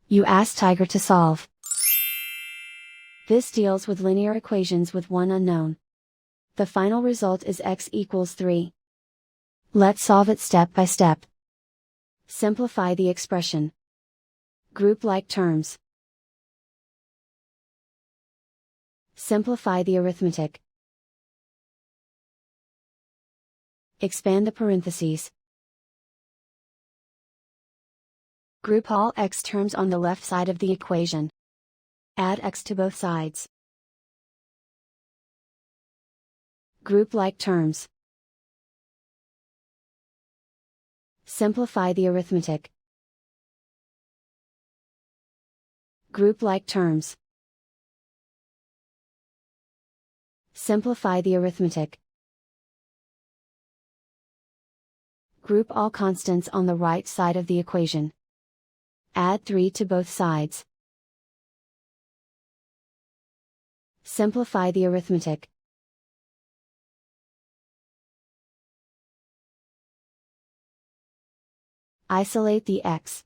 You ask Tiger to solve. This deals with linear equations with one unknown. The final result is x equals 3. Let's solve it step by step. Simplify the expression. Group like terms. Simplify the arithmetic. Expand the parentheses. Group all x terms on the left side of the equation. Add x to both sides. Group like terms. Simplify the arithmetic. Group like terms. Simplify the arithmetic. Group all constants on the right side of the equation. Add 3 to both sides. Simplify the arithmetic. Isolate the x.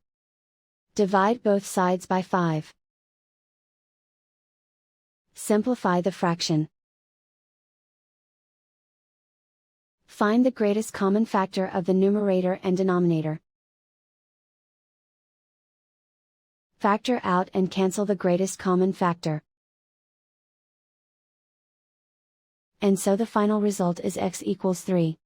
Divide both sides by 5. Simplify the fraction. Find the greatest common factor of the numerator and denominator. Factor out and cancel the greatest common factor. And so the final result is x equals 3.